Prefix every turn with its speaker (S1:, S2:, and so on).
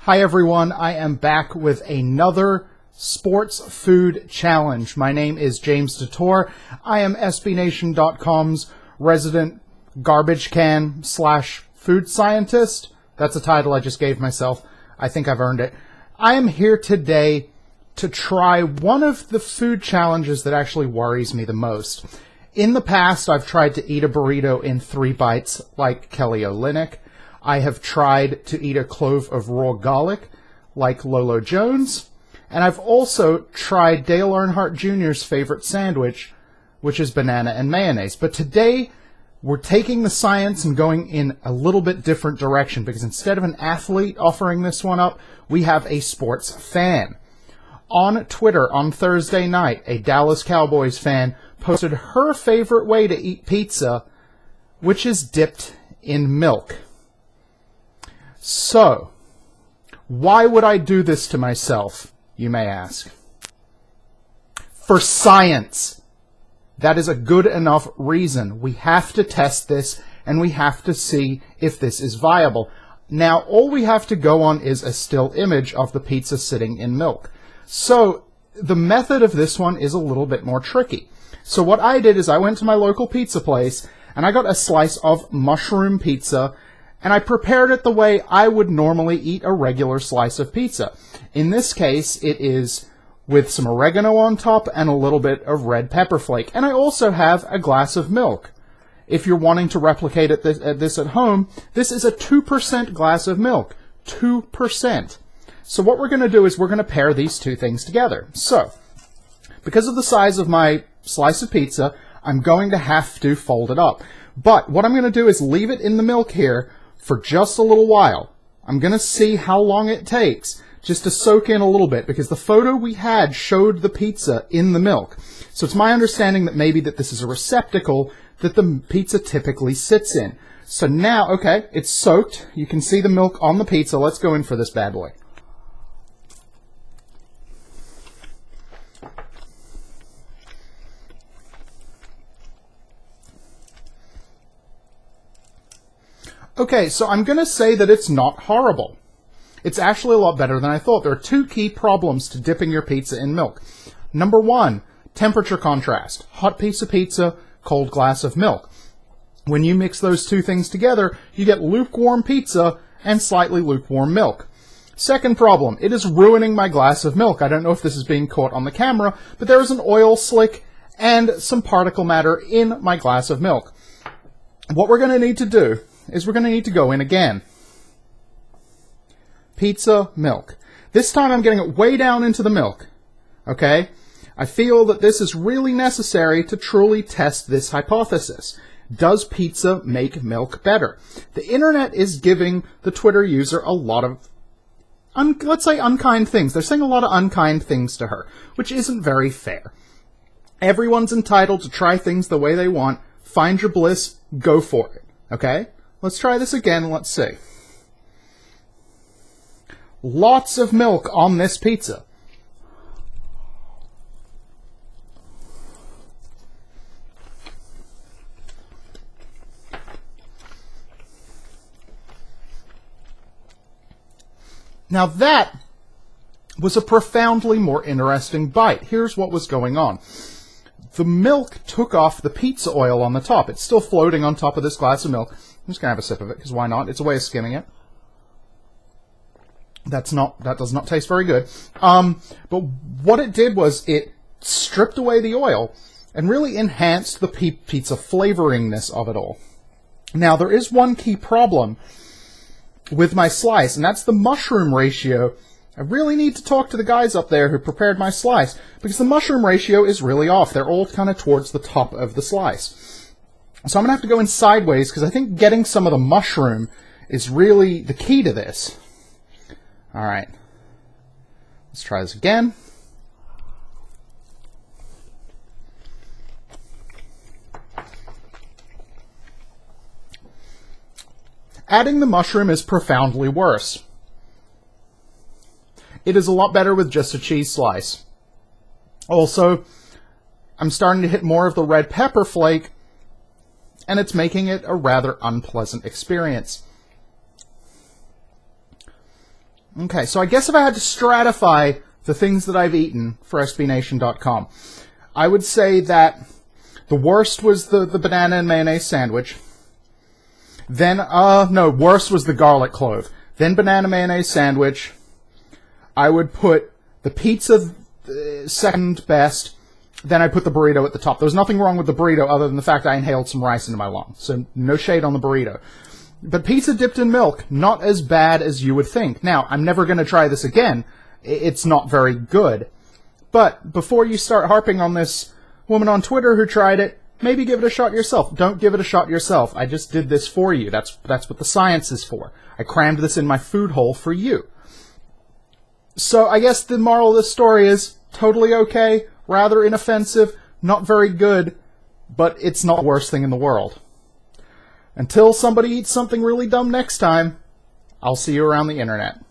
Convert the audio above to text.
S1: Hi everyone, I am back with another sports food challenge. My name is James DeTore. I am SBNation.com's resident garbage can / food scientist. That's a title I just gave myself. I think I've earned it. I am here today to try one of the food challenges that actually worries me the most. In the past, I've tried to eat a burrito in 3 bites like Kelly Olynyk. I have tried to eat a clove of raw garlic like Lolo Jones. And I've also tried Dale Earnhardt Jr.'s favorite sandwich, which is banana and mayonnaise. But today, we're taking the science and going in a little bit different direction, because instead of an athlete offering this one up, we have a sports fan. On Twitter on Thursday night, a Dallas Cowboys fan posted her favorite way to eat pizza, which is dipped in milk. So, why would I do this to myself, you may ask? For science. That is a good enough reason. We have to test this, and we have to see if this is viable. Now, all we have to go on is a still image of the pizza sitting in milk. So, the method of this one is a little bit more tricky. So what I did is I went to my local pizza place, and I got a slice of mushroom pizza, and I prepared it the way I would normally eat a regular slice of pizza. In this case, it is with some oregano on top and a little bit of red pepper flake. And I also have a glass of milk. If you're wanting to replicate this at home, this is a 2% glass of milk. 2%. So what we're going to do is we're going to pair these two things together. So, because of the size of my slice of pizza, I'm going to have to fold it up. But what I'm going to do is leave it in the milk here for just a little while. I'm going to see how long it takes just to soak in a little bit, because the photo we had showed the pizza in the milk. So it's my understanding that maybe that this is a receptacle that the pizza typically sits in. So now, okay, it's soaked. You can see the milk on the pizza. Let's go in for this bad boy. Okay, so I'm going to say that it's not horrible. It's actually a lot better than I thought. There are 2 key problems to dipping your pizza in milk. Number 1, temperature contrast. Hot piece of pizza, cold glass of milk. When you mix those 2 things together, you get lukewarm pizza and slightly lukewarm milk. Second problem, it is ruining my glass of milk. I don't know if this is being caught on the camera, but there is an oil slick and some particle matter in my glass of milk. What we're going to need to do is we're going to need to go in again. Pizza, milk. This time I'm getting it way down into the milk. Okay? I feel that this is really necessary to truly test this hypothesis. Does pizza make milk better? The internet is giving the Twitter user a lot of, let's say, unkind things. They're saying a lot of unkind things to her, which isn't very fair. Everyone's entitled to try things the way they want. Find your bliss. Go for it. Okay? Let's try this again. Let's see. Lots of milk on this pizza. Now that was a profoundly more interesting bite. Here's what was going on. The milk took off the pizza oil on the top. It's still floating on top of this glass of milk. I'm just going to have a sip of it, because why not? It's a way of skimming it. That does not taste very good. But what it did was it stripped away the oil and really enhanced the pizza flavoringness of it all. Now, there is one key problem with my slice, and that's the mushroom ratio. I really need to talk to the guys up there who prepared my slice, because the mushroom ratio is really off. They're all kind of towards the top of the slice. So I'm going to have to go in sideways, because I think getting some of the mushroom is really the key to this. All right. Let's try this again. Adding the mushroom is profoundly worse. It is a lot better with just a cheese slice. Also, I'm starting to hit more of the red pepper flake, and it's making it a rather unpleasant experience. Okay, so I guess if I had to stratify the things that I've eaten for SBNation.com, I would say that the worst was the banana and mayonnaise sandwich. Then, worst was the garlic clove. Then banana mayonnaise sandwich. I would put the pizza second best. Then I put the burrito at the top. There was nothing wrong with the burrito other than the fact I inhaled some rice into my lungs. So no shade on the burrito. But pizza dipped in milk, not as bad as you would think. Now, I'm never going to try this again. It's not very good. But before you start harping on this woman on Twitter who tried it, maybe give it a shot yourself. Don't give it a shot yourself. I just did this for you. That's what the science is for. I crammed this in my food hole for you. So I guess the moral of this story is totally okay, rather inoffensive, not very good, but it's not the worst thing in the world. Until somebody eats something really dumb next time, I'll see you around the internet.